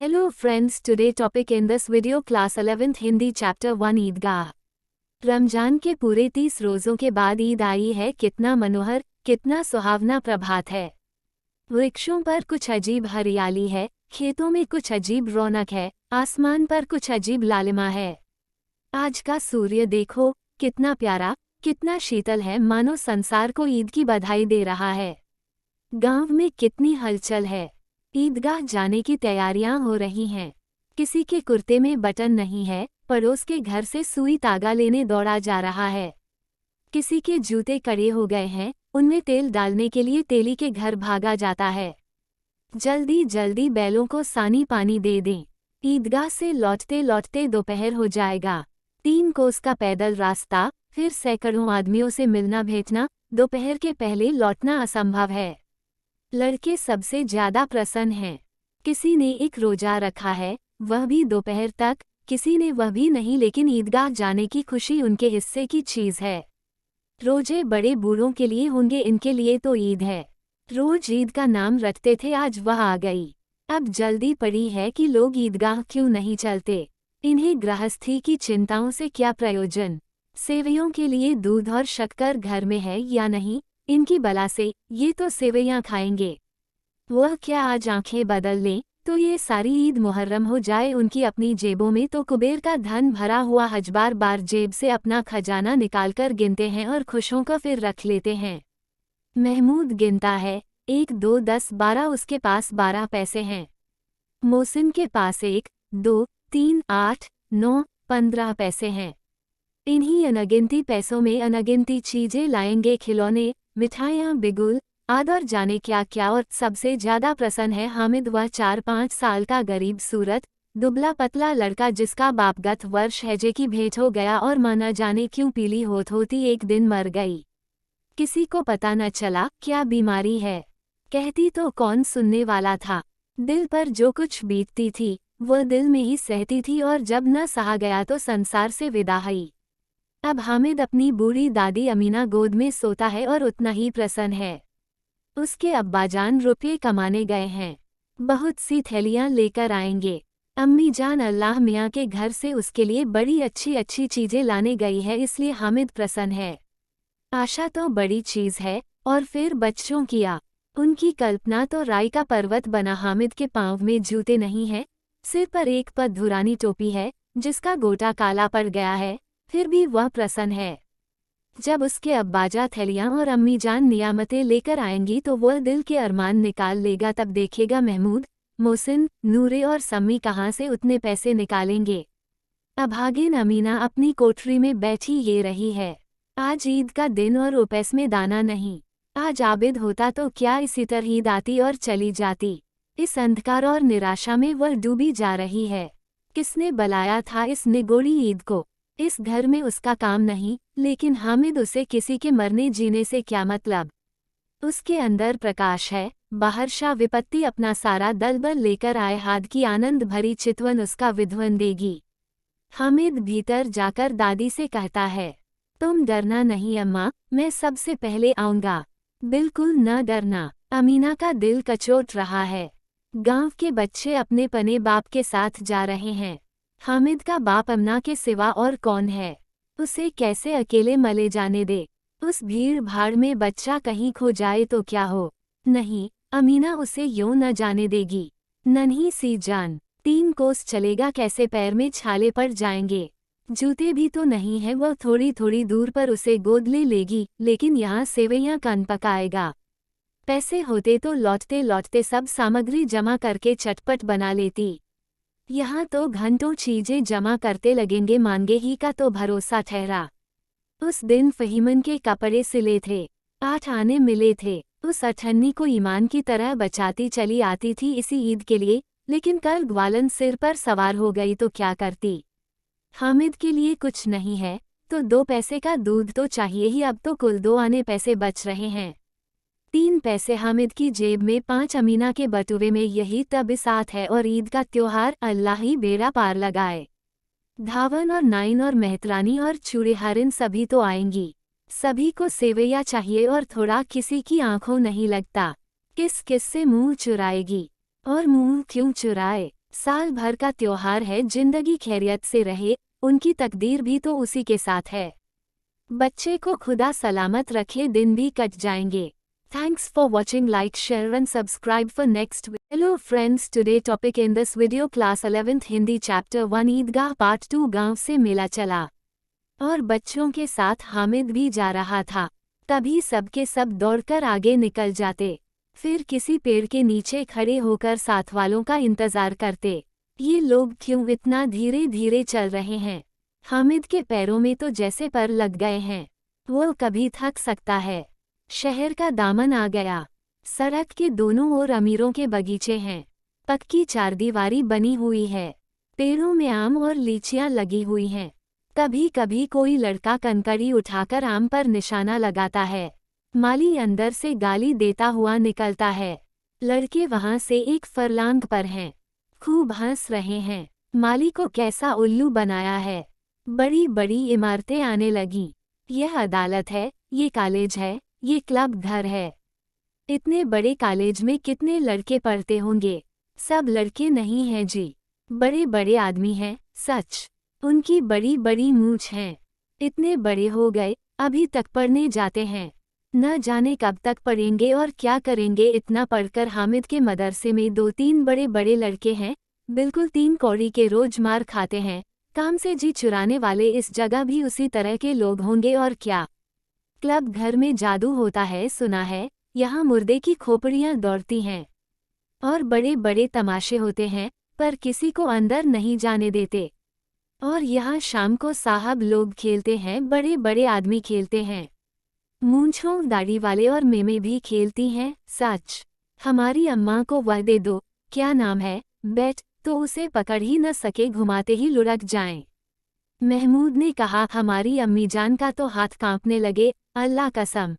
Hello friends, today topic in this video class 11th Hindi chapter 1 ईदगाह। रमजान के पूरे 30 रोज़ों के बाद ईद आई है। कितना मनोहर, कितना सुहावना प्रभात है। वृक्षों पर कुछ अजीब हरियाली है, खेतों में कुछ अजीब रौनक है, आसमान पर कुछ अजीब लालिमा है। आज का सूर्य देखो, कितना प्यारा, कितना शीतल है, मानो संसार को ईद की बधाई दे रहा है। गांव में कितनी हलचल है। ईदगाह जाने की तैयारियां हो रही हैं। किसी के कुर्ते में बटन नहीं है, पड़ोस के घर से सुई तागा लेने दौड़ा जा रहा है। किसी के जूते कड़े हो गए हैं, उनमें तेल डालने के लिए तेली के घर भागा जाता है। जल्दी जल्दी बैलों को सानी पानी दे दें। ईदगाह से लौटते लौटते दोपहर हो जाएगा। 3 कोस का पैदल रास्ता, फिर सैकड़ों आदमियों से मिलना भेजना, दोपहर के पहले लौटना असंभव है। लड़के सबसे ज्यादा प्रसन्न हैं। किसी ने एक रोजा रखा है, वह भी दोपहर तक, किसी ने वह भी नहीं, लेकिन ईदगाह जाने की खुशी उनके हिस्से की चीज है। रोजे बड़े बूढ़ों के लिए होंगे, इनके लिए तो ईद है। रोज ईद का नाम रटते थे, आज वह आ गई। अब जल्दी पड़ी है कि लोग ईदगाह क्यों नहीं चलते। इन्हें गृहस्थी की चिंताओं से क्या प्रयोजन। सेवैयों के लिए दूध और शक्कर घर में है या नहीं, इनकी बला से ये तो सेवैयां खाएंगे। वह क्या आज आंखें बदल लें तो ये सारी ईद मुहर्रम हो जाए। उनकी अपनी जेबों में तो कुबेर का धन भरा हुआ, हजबार बार जेब से अपना खजाना निकालकर गिनते हैं और खुशों को फिर रख लेते हैं। महमूद गिनता है, 1 2 10 12, उसके पास 12 पैसे हैं। मोहसिन के पास 1 2 3 8 9 15 पैसे हैं। इन्हीं अनगिनती पैसों में अनगिनती चीजें लाएंगे, खिलौने, मिठाइयाँ, बिगुल, आदर जाने क्या क्या। और सबसे ज्यादा प्रसन्न है हामिद, वह 4-5 साल का गरीब सूरत, दुबला पतला लड़का जिसका बाप गत वर्ष हैजे की भेंट हो गया और मां न जाने क्यों पीली होती एक दिन मर गई। किसी को पता न चला क्या बीमारी है। कहती तो कौन सुनने वाला था। दिल पर जो कुछ बीतती थी वह दिल में ही सहती थी, और जब न सहा गया तो संसार से विदा हुई। अब हामिद अपनी बूढ़ी दादी अमीना गोद में सोता है और उतना ही प्रसन्न है। उसके अब्बाजान रुपये कमाने गए हैं, बहुत सी थैलियां लेकर आएंगे। अम्मी जान अल्लाह मियाँ के घर से उसके लिए बड़ी अच्छी अच्छी चीजें लाने गई है, इसलिए हामिद प्रसन्न है। आशा तो बड़ी चीज है, और फिर बच्चों किया उनकी कल्पना तो राई का पर्वत बना। हामिद के पांव में जूते नहीं हैं, सिर पर एक पदधुरानी टोपी है जिसका गोटा काला पड़ गया है, फिर भी वह प्रसन्न है। जब उसके अब्बाजा थैलियां और अम्मी जान नियामतें लेकर आएंगी तो वह दिल के अरमान निकाल लेगा। तब देखेगा महमूद, मोहसिन, नूरे और सम्मी कहाँ से उतने पैसे निकालेंगे। अभागिन अमीना अपनी कोठरी में बैठी ये रही है। आज ईद का दिन और रुपैस में दाना नहीं। आज आबिद होता तो क्या इसी तरह ईद आती और चली जाती। इस अंधकार और निराशा में वह डूबी जा रही है। किसने बुलाया था इस निगोड़ी ईद को। इस घर में उसका काम नहीं, लेकिन हामिद, उसे किसी के मरने जीने से क्या मतलब। उसके अंदर प्रकाश है, बाहर शाह विपत्ति अपना सारा दलबल लेकर आए। हाथ की आनंद भरी चितवन उसका विध्वन देगी। हामिद भीतर जाकर दादी से कहता है, तुम डरना नहीं अम्मा, मैं सबसे पहले आऊंगा। बिल्कुल न डरना। अमीना का दिल कचोट रहा है। गांव के बच्चे अपने पने बाप के साथ जा रहे हैं। हामिद का बाप अम्ना के सिवा और कौन है। उसे कैसे अकेले मले जाने दे। उस भीड़ भाड़ में बच्चा कहीं खो जाए तो क्या हो। नहीं, अमीना उसे यूं न जाने देगी। नन्ही सी जान, 3 कोस चलेगा कैसे, पैर में छाले पड़ जाएंगे। जूते भी तो नहीं है। वह थोड़ी थोड़ी दूर पर उसे गोद ले लेगी, लेकिन यहाँ सेवैयां कौन पकाएगा। पैसे होते तो लौटते लौटते सब सामग्री जमा करके चटपट बना लेती। यहाँ तो घंटों चीजें जमा करते लगेंगे, मांगे ही का तो भरोसा ठहरा। उस दिन फहीमन के कपड़े सिले थे, 8 आने मिले थे। उस अठन्नी को ईमान की तरह बचाती चली आती थी इसी ईद के लिए, लेकिन कल ग्वालन सिर पर सवार हो गई तो क्या करती। हामिद के लिए कुछ नहीं है तो 2 पैसे का दूध तो चाहिए ही। अब तो कुल 2 आने पैसे बच रहे हैं। 3 पैसे हामिद की जेब में, 5 अमीना के बटुए में। यही तब साथ है और ईद का त्योहार, अल्लाह ही बेड़ा पार लगाए। धावन और नाइन और मेहतरानी और चूड़ेहारिन सभी तो आएंगी। सभी को सेवैया चाहिए और थोड़ा, किसी की आंखों नहीं लगता। किस किस से मुंह चुराएगी। और मुंह क्यों चुराए। साल भर का त्योहार है, जिंदगी खैरियत से रहे, उनकी तकदीर भी तो उसी के साथ है। बच्चे को खुदा सलामत रखे, दिन भी कट जाएंगे। Thanks for watching. Like, share and subscribe for next video. Hello friends, today topic in this video class 11th Hindi chapter 1 Idgah part 2। गांव से मेला चला और बच्चों के साथ हामिद भी जा रहा था। तभी सबके सब दौड़कर आगे निकल जाते, फिर किसी पेड़ के नीचे खड़े होकर साथ वालों का इंतजार करते। ये लोग क्यों इतना धीरे धीरे चल रहे हैं? हामिद के पैरों में तो जैसे पर लग गए हैं, वो कभी थक सकता है। शहर का दामन आ गया। सड़क के दोनों ओर अमीरों के बगीचे हैं। पक्की चारदीवारी बनी हुई है। पेड़ों में आम और लीचियां लगी हुई हैं। कभी कभी कोई लड़का कंकड़ी उठाकर आम पर निशाना लगाता है। माली अंदर से गाली देता हुआ निकलता है। लड़के वहां से एक फरलांग पर हैं, खूब हंस रहे हैं। माली को कैसा उल्लू बनाया है। बड़ी बड़ी इमारतें आने लगीं। यह अदालत है, ये कॉलेज है, ये क्लब घर है। इतने बड़े कॉलेज में कितने लड़के पढ़ते होंगे? सब लड़के नहीं हैं जी, बड़े बड़े आदमी हैं। सच, उनकी बड़ी बड़ी मूंछ हैं। इतने बड़े हो गए, अभी तक पढ़ने जाते हैं। न जाने कब तक पढ़ेंगे और क्या करेंगे। इतना पढ़कर हामिद के मदरसे में 2-3 बड़े बड़े लड़के हैं, बिल्कुल 3 कौड़ी के, रोज मार खाते हैं। काम से जी चुराने वाले। इस जगह भी उसी तरह के लोग होंगे और क्या। क्लब घर में जादू होता है, सुना है। यहाँ मुर्दे की खोपड़ियाँ दौड़ती हैं और बड़े बड़े तमाशे होते हैं, पर किसी को अंदर नहीं जाने देते। और यहाँ शाम को साहब लोग खेलते हैं, बड़े बड़े आदमी खेलते हैं। मूंछों दाढ़ी वाले और मेमे भी खेलती हैं। सच, हमारी अम्मा को वह दे दो, क्या नाम है, बैट, तो उसे पकड़ ही न सके, घुमाते ही लुढ़क जाएं। महमूद ने कहा, हमारी अम्मी जान का तो हाथ कांपने लगे, अल्लाह कसम।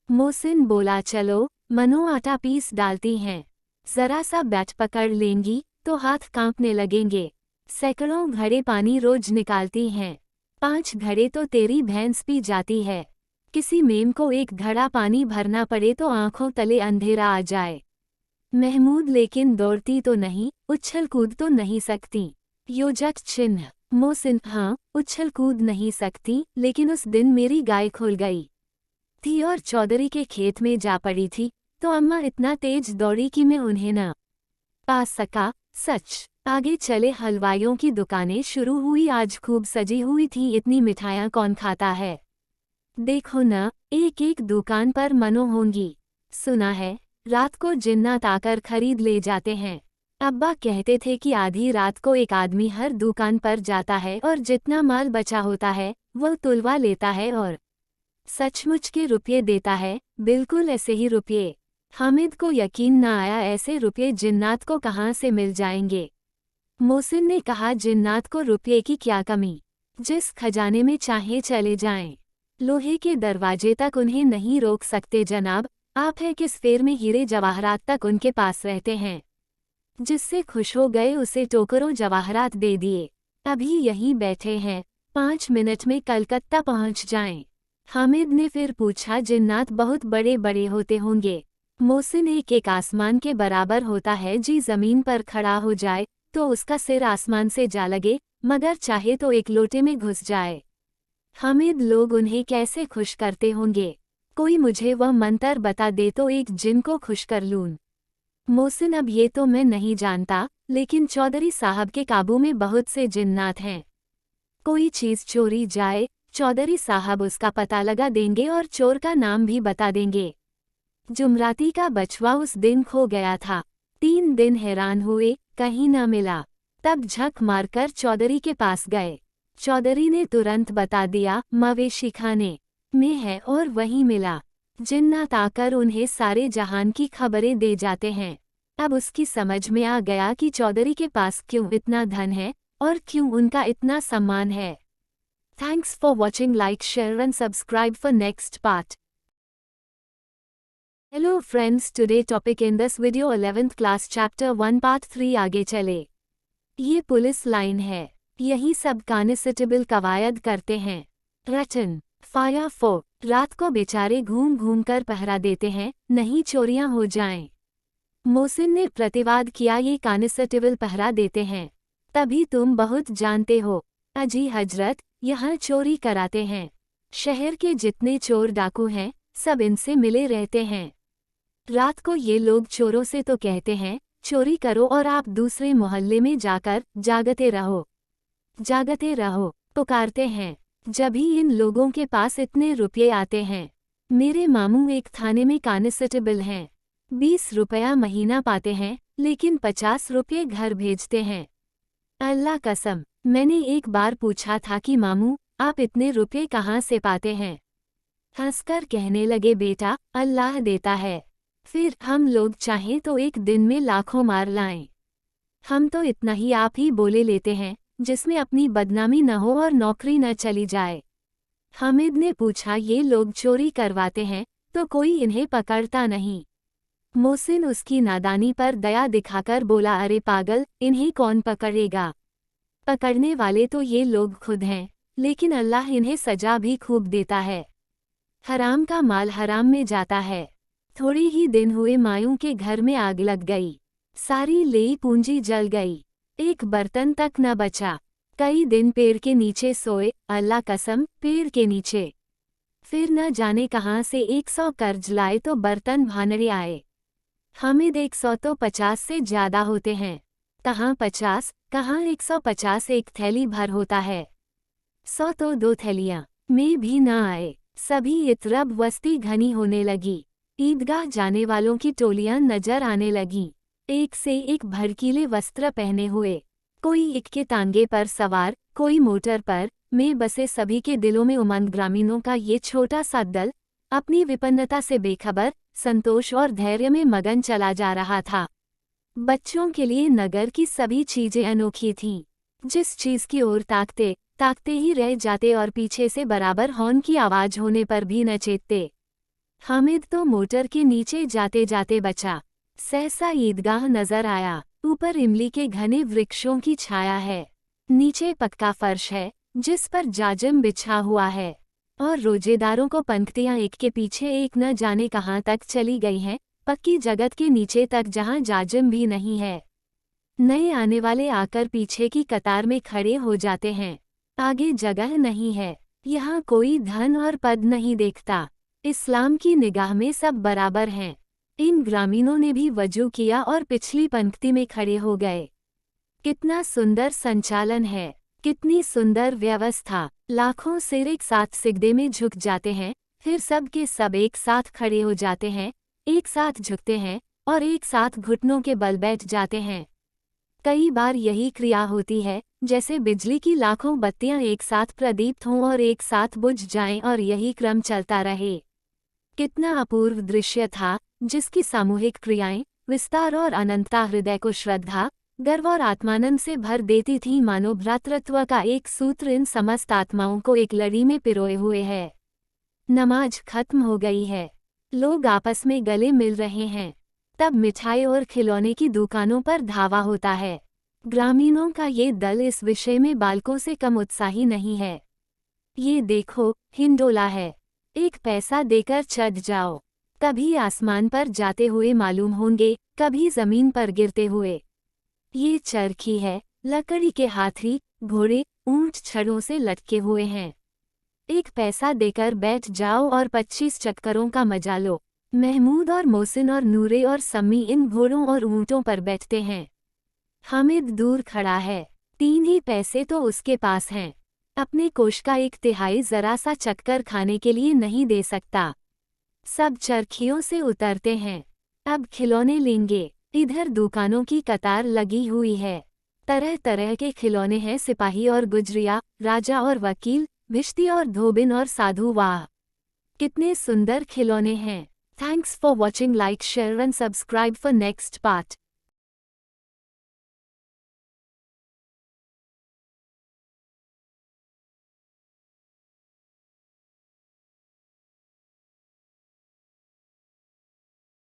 मोहसिन बोला, चलो मनो आटा पीस डालती हैं, जरा सा बैट पकड़ लेंगी तो हाथ कांपने लगेंगे। सैकड़ों घड़े पानी रोज निकालती हैं, 5 घड़े तो तेरी भैंस पी जाती है। किसी मेम को 1 घड़ा पानी भरना पड़े तो आंखों तले अंधेरा आ जाए। महमूद, लेकिन दौड़ती तो नहीं, उछल कूद तो नहीं सकती। योजक चिन्ह। मोहसिन, हाँ, उछल कूद नहीं सकती, लेकिन उस दिन मेरी गाय खुल गई थी और चौधरी के खेत में जा पड़ी थी, तो अम्मा इतना तेज दौड़ी कि मैं उन्हें न पा सका। सच। आगे चले, हलवाइयों की दुकानें शुरू हुई। आज खूब सजी हुई थी। इतनी मिठाइयाँ कौन खाता है? देखो न, एक एक दुकान पर मनो होंगी। सुना है रात को जिन्नात आकर खरीद ले जाते हैं। अब्बा कहते थे कि आधी रात को एक आदमी हर दुकान पर जाता है और जितना माल बचा होता है वो तुलवा लेता है और सचमुच के रुपये देता है। बिल्कुल ऐसे ही रुपये। हामिद को यकीन न आया, ऐसे रुपये जिन्नात को कहाँ से मिल जाएंगे। मोहसिन ने कहा, जिन्नात को रुपये की क्या कमी, जिस खजाने में चाहे चले जाएं। लोहे के दरवाजे तक उन्हें नहीं रोक सकते जनाब। आप है किस फेर में हीरे जवाहरात तक उनके पास रहते हैं। जिससे खुश हो गए उसे टोकरों जवाहरात दे दिए। अभी यहीं बैठे हैं, 5 मिनट में कलकत्ता पहुंच जाएं। हामिद ने फिर पूछा, जिन्नात बहुत बड़े बड़े होते होंगे? मोहसिन, एक एक आसमान के बराबर होता है जी। जमीन पर खड़ा हो जाए तो उसका सिर आसमान से जा लगे, मगर चाहे तो एक लोटे में घुस जाए। हामिद, लोग उन्हें कैसे खुश करते होंगे? कोई मुझे वह मंतर बता दे तो एक जिन को खुश कर लूं। मोहसिन, अब ये तो मैं नहीं जानता, लेकिन चौधरी साहब के काबू में बहुत से जिन्नात हैं। कोई चीज़ चोरी जाए, चौधरी साहब उसका पता लगा देंगे और चोर का नाम भी बता देंगे। जुमराती का बछवा उस दिन खो गया था। 3 दिन हैरान हुए, कहीं न मिला। तब झक मारकर चौधरी के पास गए। चौधरी ने तुरंत बता दिया, मवेशी खाने में है, और वहीं मिला। जिन्नात आकर उन्हें सारे जहान की खबरें दे जाते हैं। अब उसकी समझ में आ गया कि चौधरी के पास क्यों इतना धन है और क्यों उनका इतना सम्मान है। Thanks for watching. Like, share and subscribe for next part. Hello friends, today topic in this video 11th class chapter 1 part 3। आगे चले। ये पुलिस लाइन है, यही सब कांस्टेबल कवायद करते हैं। रटन फायर फोर रात को बेचारे घूम घूम कर पहरा देते हैं, नहीं चोरियां हो जाएं। मोहसिन ने प्रतिवाद किया, ये कांस्टेबल पहरा देते हैं, तभी तुम बहुत जानते हो। अजी हजरत, यहाँ चोरी कराते हैं। शहर के जितने चोर डाकू हैं सब इनसे मिले रहते हैं। रात को ये लोग चोरों से तो कहते हैं चोरी करो और आप दूसरे मोहल्ले में जाकर जागते रहो पुकारते हैं। जब ही इन लोगों के पास इतने रुपये आते हैं। मेरे मामू एक थाने में कांस्टेबल हैं, 20 रुपया महीना पाते हैं, लेकिन 50 रुपये घर भेजते हैं। अल्लाह कसम, मैंने एक बार पूछा था कि मामू आप इतने रुपये कहाँ से पाते हैं? हंसकर कहने लगे, बेटा अल्लाह देता है। फिर हम लोग चाहें तो एक दिन में लाखों मार लाएं। हम तो इतना ही आप ही बोले लेते हैं जिसमें अपनी बदनामी न हो और नौकरी न चली जाए। हामिद ने पूछा, ये लोग चोरी करवाते हैं तो कोई इन्हें पकड़ता नहीं? मोहसिन उसकी नादानी पर दया दिखाकर बोला, अरे पागल, इन्हें कौन पकड़ेगा? पकड़ने वाले तो ये लोग खुद हैं, लेकिन अल्लाह इन्हें सजा भी खूब देता है। हराम का माल हराम में जाता है। थोड़ी ही दिन हुए मायूं के घर में आग लग गई, सारी लेई पूंजी जल गई, एक बर्तन तक न बचा। कई दिन पेड़ के नीचे सोए, अल्लाह कसम पेड़ के नीचे। फिर न जाने कहाँ से 100 कर्ज लाए तो बर्तन भानड़े आए। हामिद 100 तो 50 से ज्यादा होते हैं, कहाँ 50 कहाँ 150, एक थैली भर होता है। 100 तो 2 थैलियाँ में भी न आए। सभी इतरब वस्ती घनी होने लगी। ईदगाह जाने वालों की टोलियां नजर आने लगीं, एक से एक भड़कीले वस्त्र पहने हुए, कोई इक्के तांगे पर सवार, कोई मोटर पर में बसे। सभी के दिलों में उमंग। ग्रामीणों का ये छोटा सा दल अपनी विपन्नता से बेखबर, संतोष और धैर्य में मगन चला जा रहा था। बच्चों के लिए नगर की सभी चीजें अनोखी थीं। जिस चीज की ओर ताकते ताकते ही रह जाते और पीछे से बराबर हॉर्न की आवाज होने पर भी न चेतते। हामिद तो मोटर के नीचे जाते जाते बचा। सहसा ईदगाह नजर आया। ऊपर इमली के घने वृक्षों की छाया है, नीचे पक्का फर्श है जिस पर जाजिम बिछा हुआ है, और रोजेदारों को पंक्तियां एक के पीछे एक न जाने कहाँ तक चली गई हैं, पक्की जगत के नीचे तक जहाँ जाजिम भी नहीं है। नए आने वाले आकर पीछे की कतार में खड़े हो जाते हैं। आगे जगह नहीं है। यहाँ कोई धन और पद नहीं देखता। इस्लाम की निगाह में सब बराबर हैं। इन ग्रामीणों ने भी वजू किया और पिछली पंक्ति में खड़े हो गए। कितना सुंदर संचालन है, कितनी सुंदर व्यवस्था। लाखों सिर एक साथ सिजदे में झुक जाते हैं, फिर सब के सब एक साथ खड़े हो जाते हैं, एक साथ झुकते हैं और एक साथ घुटनों के बल बैठ जाते हैं। कई बार यही क्रिया होती है जैसे बिजली की लाखों बत्तियां एक साथ प्रदीप्त हों और एक साथ बुझ जाएं और यही क्रम चलता रहे। कितना अपूर्व दृश्य था, जिसकी सामूहिक क्रियाएं, विस्तार और अनंतता हृदय को श्रद्धा, गर्व और आत्मानंद से भर देती थीं। मानो भ्रातृत्व का एक सूत्र इन समस्त आत्माओं को एक लड़ी में पिरोए हुए है। नमाज खत्म हो गई है, लोग आपस में गले मिल रहे हैं। तब मिठाई और खिलौने की दुकानों पर धावा होता है। ग्रामीणों का ये दल इस विषय में बालकों से कम उत्साही नहीं है। ये देखो, हिंडोला है, एक पैसा देकर चढ़ जाओ। कभी आसमान पर जाते हुए मालूम होंगे, कभी जमीन पर गिरते हुए। ये चरखी है, लकड़ी के हाथी, घोड़े, ऊंट छड़ों से लटके हुए हैं। एक पैसा देकर बैठ जाओ और 25 चक्करों का मजा लो। महमूद और मोहसिन और नूरे और सम्मी इन घोड़ों और ऊंटों पर बैठते हैं। हामिद दूर खड़ा है, 3 ही पैसे तो उसके पास हैं। अपने कोष का 1/3 जरा सा चक्कर खाने के लिए नहीं दे सकता। सब चरखियों से उतरते हैं, अब खिलौने लेंगे। इधर दुकानों की कतार लगी हुई है, तरह तरह के खिलौने हैं। सिपाही और गुजरिया, राजा और वकील, भिश्ती और धोबिन और साधु। वाह, कितने सुंदर खिलौने हैं। Thanks for watching. Like, share and subscribe for next part.